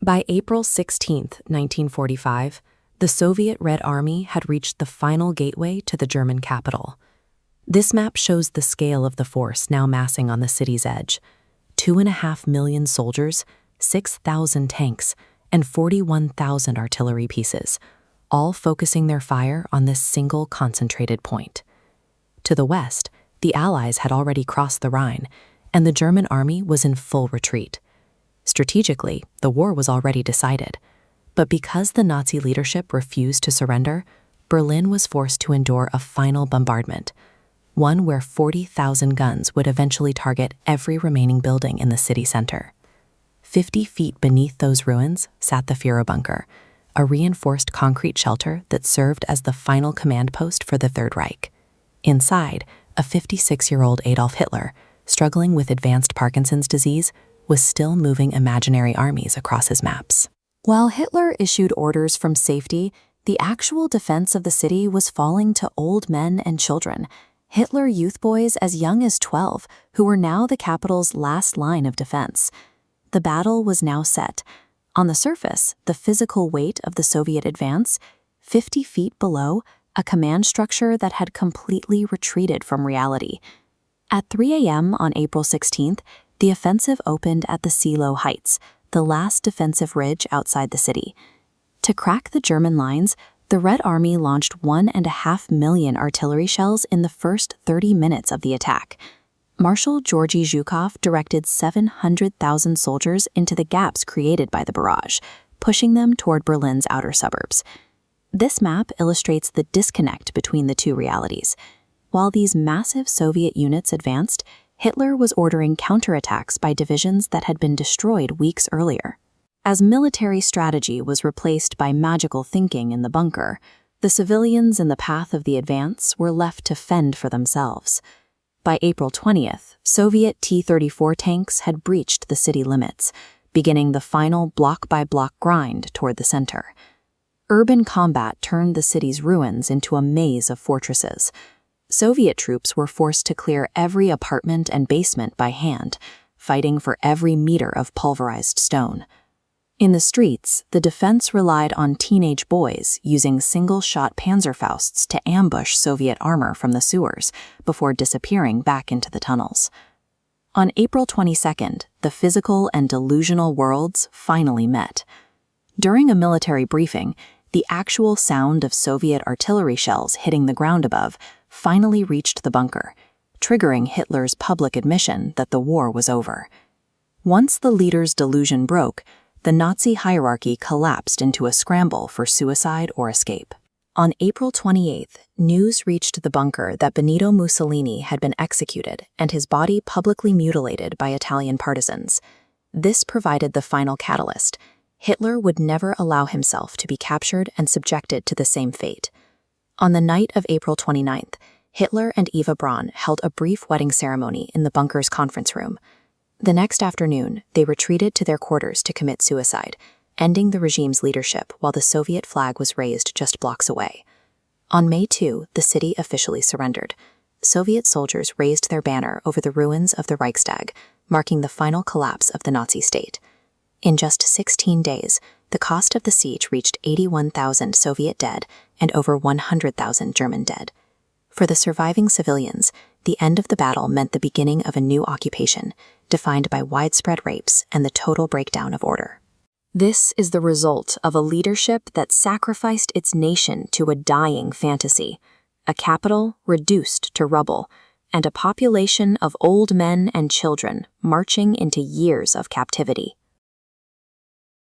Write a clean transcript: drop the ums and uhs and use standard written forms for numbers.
By April 16, 1945, the Soviet Red Army had reached the final gateway to the German capital. This map shows the scale of the force now massing on the city's edge. 2.5 million soldiers, 6,000 tanks, and 41,000 artillery pieces, all focusing their fire on this single concentrated point. To the west, the Allies had already crossed the Rhine, and the German army was in full retreat. Strategically, the war was already decided. But because the Nazi leadership refused to surrender, Berlin was forced to endure a final bombardment, one where 40,000 guns would eventually target every remaining building in the city center. 50 feet beneath those ruins sat the Führerbunker, a reinforced concrete shelter that served as the final command post for the Third Reich. Inside, a 56-year-old Adolf Hitler, struggling with advanced Parkinson's disease, was still moving imaginary armies across his maps. While Hitler issued orders from safety, the actual defense of the city was falling to old men and children, Hitler youth boys as young as 12, who were now the capital's last line of defense. The battle was now set. On the surface, the physical weight of the Soviet advance, 50 feet below, a command structure that had completely retreated from reality. At 3 a.m. on April 16th, the offensive opened at the Seelow Heights, the last defensive ridge outside the city. To crack the German lines, the Red Army launched 1.5 million artillery shells in the first 30 minutes of the attack. Marshal Georgy Zhukov directed 700,000 soldiers into the gaps created by the barrage, pushing them toward Berlin's outer suburbs. This map illustrates the disconnect between the two realities. While these massive Soviet units advanced, Hitler was ordering counterattacks by divisions that had been destroyed weeks earlier. As military strategy was replaced by magical thinking in the bunker, the civilians in the path of the advance were left to fend for themselves. By April 20th, Soviet T-34 tanks had breached the city limits, beginning the final block-by-block grind toward the center. Urban combat turned the city's ruins into a maze of fortresses. Soviet troops were forced to clear every apartment and basement by hand, fighting for every meter of pulverized stone. In the streets, the defense relied on teenage boys using single-shot Panzerfausts to ambush Soviet armor from the sewers before disappearing back into the tunnels. On April 22nd, the physical and delusional worlds finally met. During a military briefing, the actual sound of Soviet artillery shells hitting the ground above finally reached the bunker, triggering Hitler's public admission that the war was over. Once the leader's delusion broke, the Nazi hierarchy collapsed into a scramble for suicide or escape. On April 28th, news reached the bunker that Benito Mussolini had been executed and his body publicly mutilated by Italian partisans. This provided the final catalyst. Hitler would never allow himself to be captured and subjected to the same fate. On the night of April 29th, Hitler and Eva Braun held a brief wedding ceremony in the bunker's conference room. The next afternoon, they retreated to their quarters to commit suicide, ending the regime's leadership while the Soviet flag was raised just blocks away. On May 2, the city officially surrendered. Soviet soldiers raised their banner over the ruins of the Reichstag, marking the final collapse of the Nazi state. In just 16 days, the cost of the siege reached 81,000 Soviet dead and over 100,000 German dead. For the surviving civilians, the end of the battle meant the beginning of a new occupation, defined by widespread rapes and the total breakdown of order. This is the result of a leadership that sacrificed its nation to a dying fantasy, a capital reduced to rubble, and a population of old men and children marching into years of captivity.